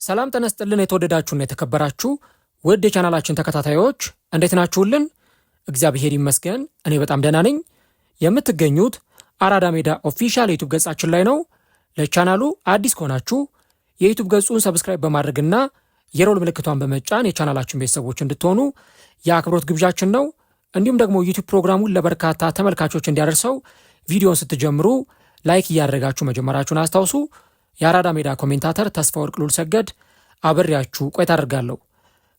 ሰላም ተነስተልን የተወደዳችሁና የተከበራችሁ ውድ የቻናላችን ተከታታዮች እንዴት ናችሁልን? እግዚአብሔር ይመስገን እኔ በጣም ደህና ነኝ። የምትገኙት አራዳ ሜዳ ኦፊሻል የዩቲዩብ ገጻችን ላይ ነው። ለቻናሉ አዲስ ከሆናችሁ የዩቲዩብ ገጹን ሰብስክራይብ በማድረግና የሮል ምልክቷን በመጫን የቻናላችን ቤተሰቦች እንድትሆኑ የአክብሮት ግብዣችን ነው። እንዲሁም ደግሞ ዩቲዩብ ፕሮግራሙን ለበርካታ ተመልካቾች እንዲያደርሰው ቪዲዮን ስትጀምሩ ላይክ እያደረጋችሁ መጀመራችሁን አስታውሱ። የአራዳ ሜዳ ኮሜንታተር ተስፋ ወርቅ ሉል ሰገድ አብሬያችሁ ቆይታ አደርጋለሁ።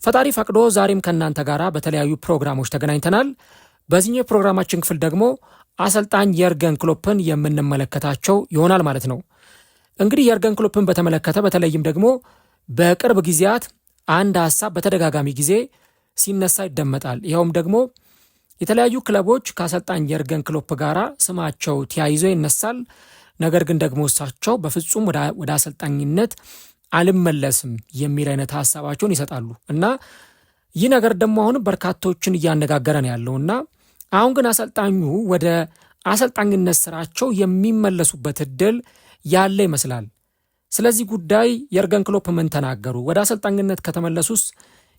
ፈጣሪ ፈቅዶ ዛሬም ከእናንተ ጋር በተለያዩ ፕሮግራሞች ተገናኝተናል። በዚህኛው ፕሮግራማችን ክፍል ደግሞ አሰልጣኝ የርገን ክሎፕን የምንመለከታቸው ይሆናል ማለት ነው። እንግዲህ የርገን ክሎፕን በተመለከተ በተለይም ደግሞ በቅርብ ጊዜያት አንድ ሀሳብ በተደጋጋሚ ጊዜ ሲነሳ ይደመጣል። ይኸውም ደግሞ የተለያዩ ክለቦች ከአሰልጣኝ የርገን ክሎፕ ጋር ስማቸው ተያይዞ ይነሳል። ነገር ግን ደግሞ እሳቸው በፍጹም ወደ አሰልጣኝነት አልመለስም የሚል አይነት ሀሳባቸውን ይሰጣሉ እና ይህ ነገር ደግሞ አሁን በርካቶችን እያነጋገረ ነው ያለውና አሁን ግን አሰልጣኙ ወደ አሰልጣኝነት ስራቸው የሚመለሱበት እድል ያለ ይመስላል። ስለዚህ ጉዳይ የርገን ክሎፕ ምን ተናገሩ? ወደ አሰልጣኝነት ከተመለሱስ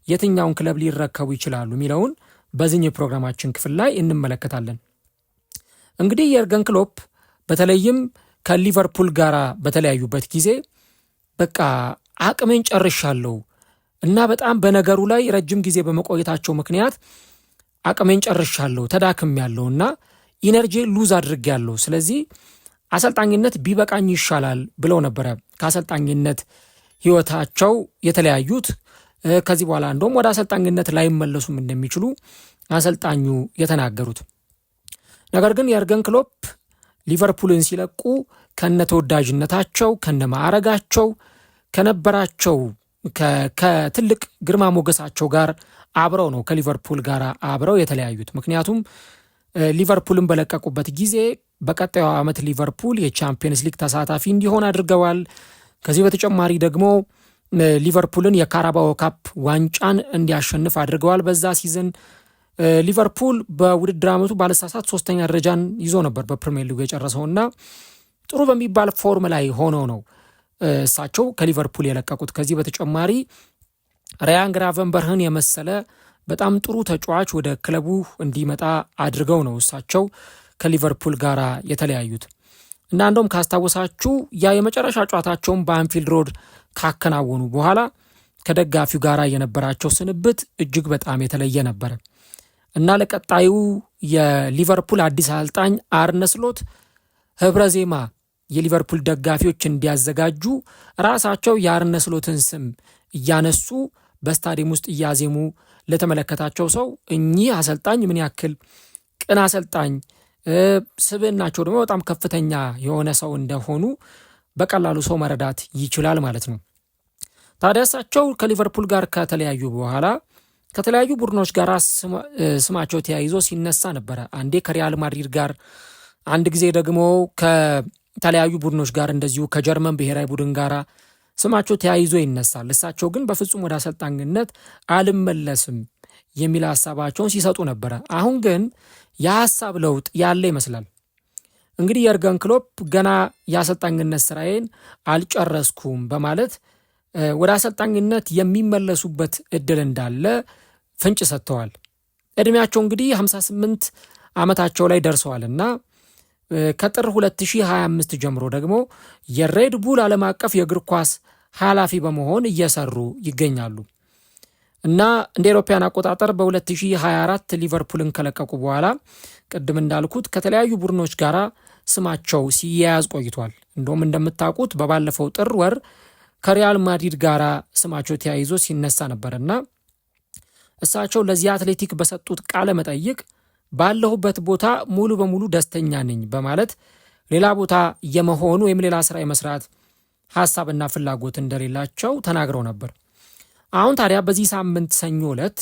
የትኛውን ክለብ ሊረከቡ ይችላሉ የሚለውን በዚህኛው ፕሮግራማችን ክፍል ላይ እንመለከታለን። እንግዲህ የርገን ክሎፕ በተለይም ከሊቨርፑል ጋር በተለያዩበት ጊዜ በቃ አቅሜን ጨርሻለሁ እና በጣም በነገሩ ላይ ረጅም ጊዜ በመቆየታቸው ምክንያት አቅሜን ጨርሻለሁ፣ ተዳክሜያለሁ እና ኢነርጂ ሉዝ አድርጌያለሁ። ስለዚህ አሰልጣኝነት ቢበቃኝ ይሻላል ብለው ነበረ ከአሰልጣኝነት ህይወታቸው የተለያዩት። ከዚህ በኋላ እንደውም ወደ አሰልጣኝነት ላይመለሱም እንደሚችሉ አሰልጣኙ የተናገሩት። ነገር ግን የርገን ክሎፕ ሊቨርፑልን ሲለቁ ከነተወዳጅነታቸው ከነማዕረጋቸው ከነበራቸው ከትልቅ ግርማ ሞገሳቸው ጋር አብረው ነው ከሊቨርፑል ጋር አብረው የተለያዩት። ምክንያቱም ሊቨርፑልን በለቀቁበት ጊዜ በቀጣዩ ዓመት ሊቨርፑል የቻምፒየንስ ሊግ ተሳታፊ እንዲሆን አድርገዋል። ከዚህ በተጨማሪ ደግሞ ሊቨርፑልን የካራባኦ ካፕ ዋንጫን እንዲያሸንፍ አድርገዋል። በዛ ሲዝን ሊቨርፑል በውድድር ዓመቱ ባለሳሳት 3ኛ ደረጃን ይዞ ነበር በፕሪሚየር ሊግ የጨረሰውና ጥሩ በሚባል ፎርም ላይ ሆነው ነው እሳቸው ከሊቨርፑል የለቀቁት። ከዚህ በተጨማሪ ራያን ግራቨንበርህን የመሰለ በጣም ጥሩ ተጫዋች ወደ ክለቡ እንዲመጣ አድርገው ነው እሳቸው ከሊቨርፑል ጋር የተለያዩት እና እንደውም ካስታወሳችሁ ያ የመጨረሻ ጨዋታቸውን በአንፊልድ ሮድ ካከናወኑ በኋላ ከደጋፊው ጋር የነበራቸው ስንብት እጅግ በጣም የተለየ ነበረ እና ለቀጣዩ የሊቨርፑል አዲስ አሰልጣኝ አርነ ስሎት ህብረ ዜማ የሊቨርፑል ደጋፊዎች እንዲያዘጋጁ ራሳቸው የአርነ ስሎትን ስም እያነሱ በስታዲየም ውስጥ እያዜሙ ለተመለከታቸው ሰው እኚህ አሰልጣኝ ምን ያክል ቅን አሰልጣኝ፣ ስብዕናቸው ደግሞ በጣም ከፍተኛ የሆነ ሰው እንደሆኑ በቀላሉ ሰው መረዳት ይችላል ማለት ነው። ታዲያ እሳቸው ከሊቨርፑል ጋር ከተለያዩ በኋላ ከተለያዩ ቡድኖች ጋር ስማቸው ተያይዞ ሲነሳ ነበረ። አንዴ ከሪያል ማድሪድ ጋር፣ አንድ ጊዜ ደግሞ ከተለያዩ ቡድኖች ጋር እንደዚሁ ከጀርመን ብሔራዊ ቡድን ጋር ስማቸው ተያይዞ ይነሳል። እሳቸው ግን በፍጹም ወደ አሰልጣኝነት አልመለስም የሚል ሀሳባቸውን ሲሰጡ ነበረ። አሁን ግን የሀሳብ ለውጥ ያለ ይመስላል። እንግዲህ የርገን ክሎፕ ገና የአሰልጣኝነት ስራዬን አልጨረስኩም በማለት ወደ አሰልጣኝነት የሚመለሱበት እድል እንዳለ ፍንጭ ሰጥተዋል። እድሜያቸው እንግዲህ 58 ዓመታቸው ላይ ደርሰዋል እና ከጥር 2025 ጀምሮ ደግሞ የሬድ ቡል ዓለም አቀፍ የእግር ኳስ ኃላፊ በመሆን እየሰሩ ይገኛሉ እና እንደ አውሮፓውያን አቆጣጠር በ2024 ሊቨርፑልን ከለቀቁ በኋላ ቅድም እንዳልኩት ከተለያዩ ቡድኖች ጋር ስማቸው ሲያያዝ ቆይቷል። እንደውም እንደምታውቁት በባለፈው ጥር ወር ከሪያል ማድሪድ ጋር ስማቸው ተያይዞ ሲነሳ ነበርና እሳቸው ለዚህ አትሌቲክ በሰጡት ቃለ መጠይቅ ባለሁበት ቦታ ሙሉ በሙሉ ደስተኛ ነኝ በማለት ሌላ ቦታ የመሆኑ ወይም ሌላ ስራ የመስራት ሀሳብና ፍላጎት እንደሌላቸው ተናግረው ነበር። አሁን ታዲያ በዚህ ሳምንት ሰኞ ዕለት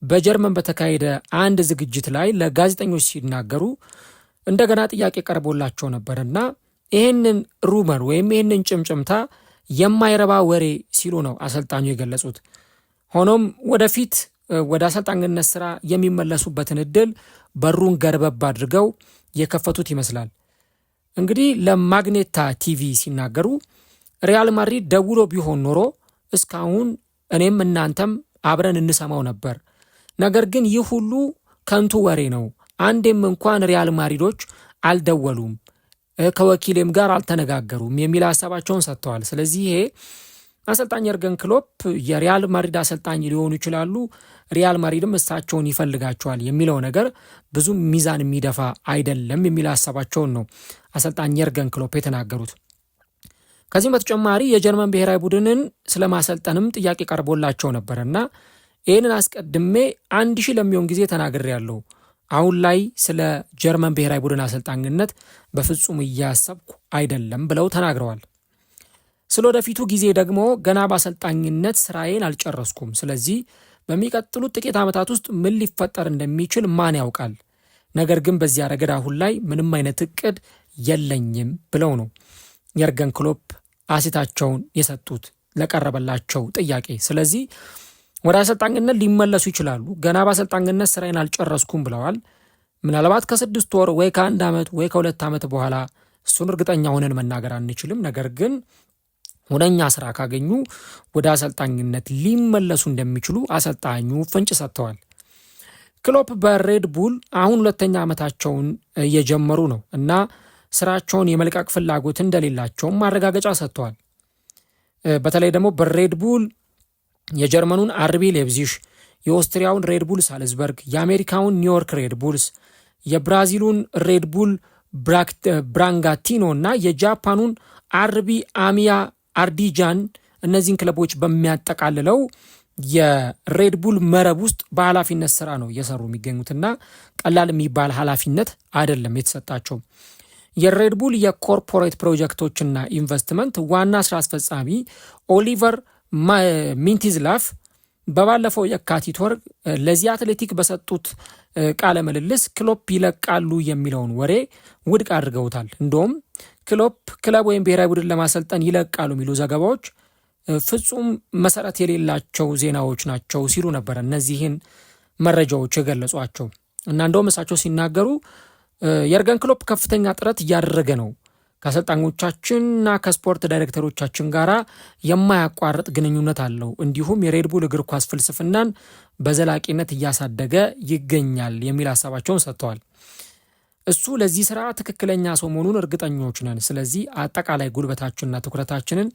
በጀርመን በተካሄደ አንድ ዝግጅት ላይ ለጋዜጠኞች ሲናገሩ እንደገና ጥያቄ ቀርቦላቸው ነበርና ይህንን ሩመር ወይም ይህንን ጭምጭምታ የማይረባ ወሬ ሲሉ ነው አሰልጣኙ የገለጹት። ሆኖም ወደፊት ወደ አሰልጣኝነት ስራ የሚመለሱበትን እድል በሩን ገርበብ አድርገው የከፈቱት ይመስላል። እንግዲህ ለማግኔታ ቲቪ ሲናገሩ ሪያል ማድሪድ ደውሎ ቢሆን ኖሮ እስካሁን እኔም እናንተም አብረን እንሰማው ነበር። ነገር ግን ይህ ሁሉ ከንቱ ወሬ ነው። አንዴም እንኳን ሪያል ማድሪዶች አልደወሉም፣ ከወኪሌም ጋር አልተነጋገሩም የሚል ሀሳባቸውን ሰጥተዋል። ስለዚህ ይሄ አሰልጣኝ የርገን ክሎፕ የሪያል ማድሪድ አሰልጣኝ ሊሆኑ ይችላሉ፣ ሪያል ማድሪድም እሳቸውን ይፈልጋቸዋል የሚለው ነገር ብዙም ሚዛን የሚደፋ አይደለም የሚል ሀሳባቸውን ነው አሰልጣኝ የርገን ክሎፕ የተናገሩት። ከዚህም በተጨማሪ የጀርመን ብሔራዊ ቡድንን ስለማሰልጠንም ጥያቄ ቀርቦላቸው ነበርና ይህንን አስቀድሜ 1000 ለሚሆን ጊዜ ተናግሬያለሁ። አሁን ላይ ስለ ጀርመን ብሔራዊ ቡድን አሰልጣኝነት በፍጹም እያሰብኩ አይደለም ብለው ተናግረዋል። ስለ ወደፊቱ ጊዜ ደግሞ ገና በአሰልጣኝነት ስራዬን አልጨረስኩም። ስለዚህ በሚቀጥሉት ጥቂት ዓመታት ውስጥ ምን ሊፈጠር እንደሚችል ማን ያውቃል። ነገር ግን በዚያ ረገድ አሁን ላይ ምንም አይነት እቅድ የለኝም ብለው ነው የርገን ክሎፕ አስተያየታቸውን የሰጡት ለቀረበላቸው ጥያቄ። ስለዚህ ወደ አሰልጣኝነት ሊመለሱ ይችላሉ። ገና በአሰልጣኝነት ስራዬን አልጨረስኩም ብለዋል። ምናልባት ከ6 ወር ወይ ከ1 ዓመት ወይ ከ2 ዓመት በኋላ እሱን እርግጠኛ ሆነን መናገር አንችልም። ነገር ግን ሁነኛ ስራ ካገኙ ወደ አሰልጣኝነት ሊመለሱ እንደሚችሉ አሰልጣኙ ፍንጭ ሰጥተዋል። ክሎፕ በሬድ ቡል አሁን 2ኛ ዓመታቸውን እየጀመሩ ነው እና ስራቸውን የመልቀቅ ፍላጎት እንደሌላቸውም ማረጋገጫ ሰጥተዋል። በተለይ ደግሞ በሬድ ቡል የጀርመኑን አርቢ ሌፕዚሽ፣ የኦስትሪያውን ሬድ ቡል ሳልዝበርግ፣ የአሜሪካውን ኒውዮርክ ሬድ ቡልስ፣ የብራዚሉን ሬድ ቡል ብራጋንቲኖ እና የጃፓኑን አርቢ አሚያ አርዲጃን እነዚህን ክለቦች በሚያጠቃልለው የሬድ ቡል መረብ ውስጥ በኃላፊነት ስራ ነው እየሰሩ የሚገኙትና ቀላል የሚባል ኃላፊነት አይደለም የተሰጣቸው። የሬድ ቡል የኮርፖሬት ፕሮጀክቶችና ኢንቨስትመንት ዋና ስራ አስፈጻሚ ኦሊቨር ሚንቲዝላፍ በባለፈው የካቲት ወር ለዚህ አትሌቲክ በሰጡት ቃለ ምልልስ ክሎፕ ይለቃሉ የሚለውን ወሬ ውድቅ አድርገውታል። እንደውም ክሎፕ ክለብ ወይም ብሔራዊ ቡድን ለማሰልጠን ይለቃሉ የሚሉ ዘገባዎች ፍጹም መሰረት የሌላቸው ዜናዎች ናቸው ሲሉ ነበር እነዚህን መረጃዎች የገለጿቸው። እና እንደውም እሳቸው ሲናገሩ የርገን ክሎፕ ከፍተኛ ጥረት እያደረገ ነው፣ ከአሰልጣኞቻችንና ከስፖርት ዳይሬክተሮቻችን ጋር የማያቋርጥ ግንኙነት አለው፣ እንዲሁም የሬድ ቡል እግር ኳስ ፍልስፍናን በዘላቂነት እያሳደገ ይገኛል የሚል ሀሳባቸውን ሰጥተዋል። እሱ ለዚህ ስራ ትክክለኛ ሰው መሆኑን እርግጠኞች ነን። ስለዚህ አጠቃላይ ጉልበታችንና ትኩረታችንን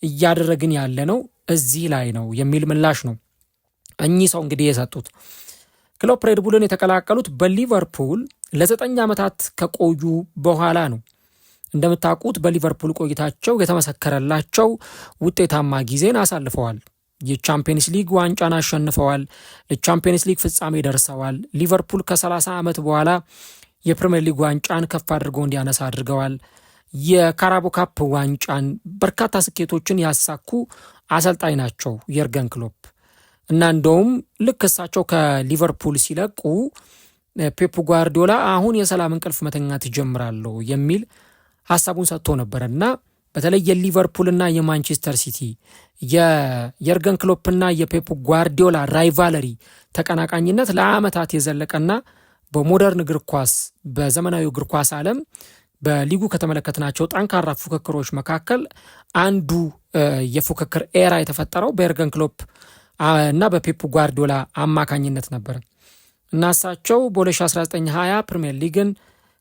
እያደረግን ያለነው እዚህ ላይ ነው የሚል ምላሽ ነው እኚህ ሰው እንግዲህ የሰጡት። ክሎፕ ሬድ ቡልን የተቀላቀሉት በሊቨርፑል ለ9 ዓመታት ከቆዩ በኋላ ነው። እንደምታውቁት በሊቨርፑል ቆይታቸው የተመሰከረላቸው ውጤታማ ጊዜን አሳልፈዋል። የቻምፒየንስ ሊግ ዋንጫን አሸንፈዋል። ለቻምፒየንስ ሊግ ፍጻሜ ደርሰዋል። ሊቨርፑል ከ30 ዓመት በኋላ የፕሪሚየር ሊግ ዋንጫን ከፍ አድርገው እንዲያነሳ አድርገዋል። የካራቦ ካፕ ዋንጫን፣ በርካታ ስኬቶችን ያሳኩ አሰልጣኝ ናቸው የርገን ክሎፕ እና እንደውም ልክ እሳቸው ከሊቨርፑል ሲለቁ ፔፕ ጓርዲዮላ አሁን የሰላም እንቅልፍ መተኛት ይጀምራለሁ የሚል ሀሳቡን ሰጥቶ ነበር እና በተለይ የሊቨርፑልና የማንቸስተር ሲቲ የየርገን ክሎፕና የፔፕ ጓርዲዮላ ራይቫለሪ ተቀናቃኝነት ለዓመታት የዘለቀና በሞደርን እግር ኳስ በዘመናዊ እግር ኳስ ዓለም በሊጉ ከተመለከትናቸው ጠንካራ ፉክክሮች መካከል አንዱ የፉክክር ኤራ የተፈጠረው በየርገን ክሎፕ እና በፔፕ ጓርዲዮላ አማካኝነት ነበር እና እሳቸው በ2019-20 ፕሪሚየር ሊግን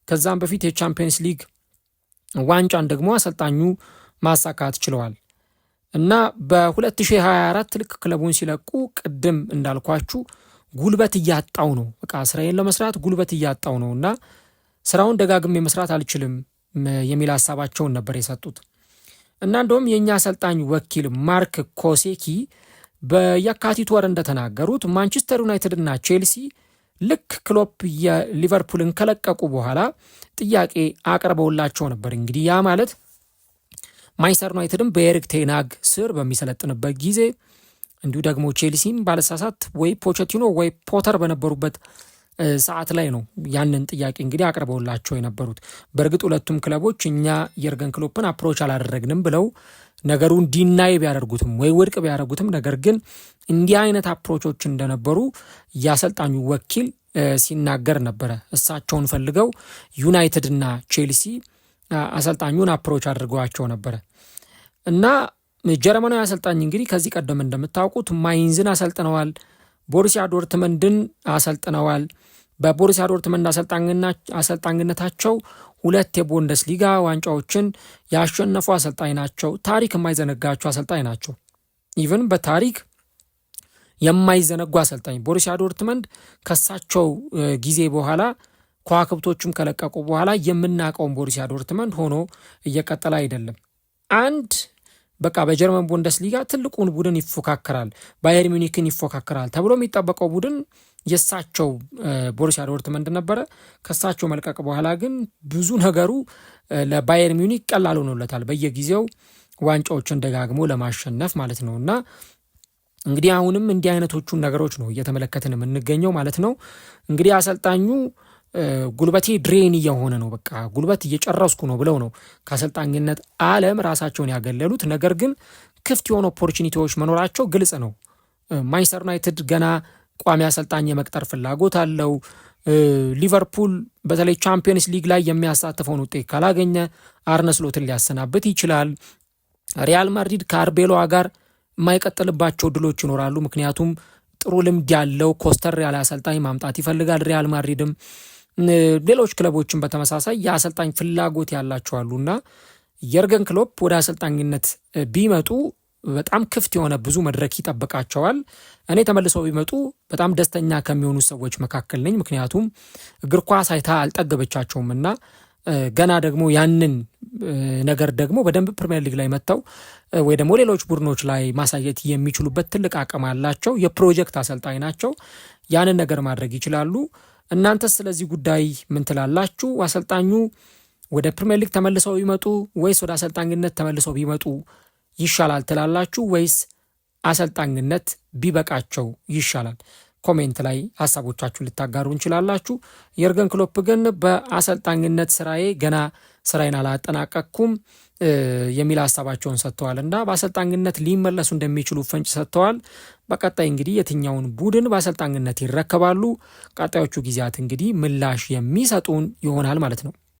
ከዛም በፊት የቻምፒየንስ ሊግ ዋንጫን ደግሞ አሰልጣኙ ማሳካት ችለዋል እና በ2024 ልክ ክለቡን ሲለቁ ቅድም እንዳልኳችሁ ጉልበት እያጣው ነው፣ በቃ ስራዬን ለመስራት ጉልበት እያጣው ነው እና ስራውን ደጋግሜ መስራት አልችልም የሚል ሀሳባቸውን ነበር የሰጡት። እና እንደውም የኛ አሰልጣኝ ወኪል ማርክ ኮሴኪ በየካቲት ወር እንደተናገሩት ማንቸስተር ዩናይትድ እና ቼልሲ ልክ ክሎፕ የሊቨርፑልን ከለቀቁ በኋላ ጥያቄ አቅርበውላቸው ነበር። እንግዲህ ያ ማለት ማንቸስተር ዩናይትድም በኤሪክ ቴናግ ስር በሚሰለጥንበት ጊዜ እንዲሁ ደግሞ ቼልሲም ባለሳሳት ወይ ፖቼቲኖ ወይ ፖተር በነበሩበት ሰዓት ላይ ነው ያንን ጥያቄ እንግዲህ አቅርበውላቸው የነበሩት። በእርግጥ ሁለቱም ክለቦች እኛ የርገን ክሎፕን አፕሮች አላደረግንም ብለው ነገሩን ዲናይ ቢያደርጉትም ወይ ውድቅ ቢያደርጉትም ነገር ግን እንዲህ አይነት አፕሮቾች እንደነበሩ ያሰልጣኙ ወኪል ሲናገር ነበረ። እሳቸውን ፈልገው ዩናይትድ እና ቼልሲ አሰልጣኙን አፕሮች አድርገዋቸው ነበረ እና ጀርመናዊ አሰልጣኝ እንግዲህ ከዚህ ቀደም እንደምታውቁት ማይንዝን አሰልጥነዋል፣ ቦሩሲያ ዶርትመንድን አሰልጥነዋል። በቦሩሲያ ዶርትመንድ አሰልጣኝነታቸው 2 የቡንደስሊጋ ዋንጫዎችን ያሸነፉ አሰልጣኝ ናቸው። ታሪክ የማይዘነጋቸው አሰልጣኝ ናቸው። ኢቭን በታሪክ የማይዘነጉ አሰልጣኝ ቦሩሲያ ዶርትመንድ ከሳቸው ጊዜ በኋላ ከዋክብቶቹም ከለቀቁ በኋላ የምናውቀውን ቦሩሲያ ዶርትመንድ ሆኖ እየቀጠለ አይደለም። በቃ በጀርመን ቡንደስሊጋ ትልቁን ቡድን ይፎካከራል፣ ባየር ሚኒክን ይፎካከራል ተብሎ የሚጠበቀው ቡድን የሳቸው ቦሩሲያ ዶርትመንድ ነበረ። ከሳቸው መልቀቅ በኋላ ግን ብዙ ነገሩ ለባየር ሚኒክ ቀላል ሆኖለታል፣ በየጊዜው ዋንጫዎችን ደጋግሞ ለማሸነፍ ማለት ነውና እንግዲህ አሁንም እንዲህ አይነቶቹን ነገሮች ነው እየተመለከትን የምንገኘው ማለት ነው። እንግዲህ አሰልጣኙ ጉልበቴ ድሬን እየሆነ ነው፣ በቃ ጉልበት እየጨረስኩ ነው ብለው ነው ከአሰልጣኝነት ዓለም ራሳቸውን ያገለሉት። ነገር ግን ክፍት የሆኑ ኦፖርቹኒቲዎች መኖራቸው ግልጽ ነው። ማንቸስተር ዩናይትድ ገና ቋሚ አሰልጣኝ የመቅጠር ፍላጎት አለው። ሊቨርፑል በተለይ ቻምፒየንስ ሊግ ላይ የሚያሳትፈውን ውጤት ካላገኘ አርነ ስሎትን ሊያሰናብት ይችላል። ሪያል ማድሪድ ከአርቤሎዋ ጋር የማይቀጥልባቸው ድሎች ይኖራሉ። ምክንያቱም ጥሩ ልምድ ያለው ኮስተር ያለ አሰልጣኝ ማምጣት ይፈልጋል ሪያል ማድሪድም። ሌሎች ክለቦችን በተመሳሳይ የአሰልጣኝ ፍላጎት ያላቸው አሉና የርገን ክሎፕ ወደ አሰልጣኝነት ቢመጡ በጣም ክፍት የሆነ ብዙ መድረክ ይጠብቃቸዋል። እኔ ተመልሰው ቢመጡ በጣም ደስተኛ ከሚሆኑ ሰዎች መካከል ነኝ። ምክንያቱም እግር ኳስ አይታ አልጠገበቻቸውምና ገና ደግሞ ያንን ነገር ደግሞ በደንብ ፕሪሚየር ሊግ ላይ መጥተው ወይ ደግሞ ሌሎች ቡድኖች ላይ ማሳየት የሚችሉበት ትልቅ አቅም አላቸው። የፕሮጀክት አሰልጣኝ ናቸው። ያንን ነገር ማድረግ ይችላሉ። እናንተስ ስለዚህ ጉዳይ ምን ትላላችሁ? አሰልጣኙ ወደ ፕሪሚየር ሊግ ተመልሰው ቢመጡ ወይስ ወደ አሰልጣኝነት ተመልሰው ቢመጡ ይሻላል ትላላችሁ? ወይስ አሰልጣኝነት ቢበቃቸው ይሻላል? ኮሜንት ላይ ሀሳቦቻችሁን ልታጋሩ እንችላላችሁ። የርገን ክሎፕ ግን በአሰልጣኝነት ስራዬ ገና ስራዬን አላጠናቀቅኩም የሚል ሀሳባቸውን ሰጥተዋል እና በአሰልጣኝነት ሊመለሱ እንደሚችሉ ፍንጭ ሰጥተዋል። በቀጣይ እንግዲህ የትኛውን ቡድን በአሰልጣኝነት ይረከባሉ? ቀጣዮቹ ጊዜያት እንግዲህ ምላሽ የሚሰጡን ይሆናል ማለት ነው።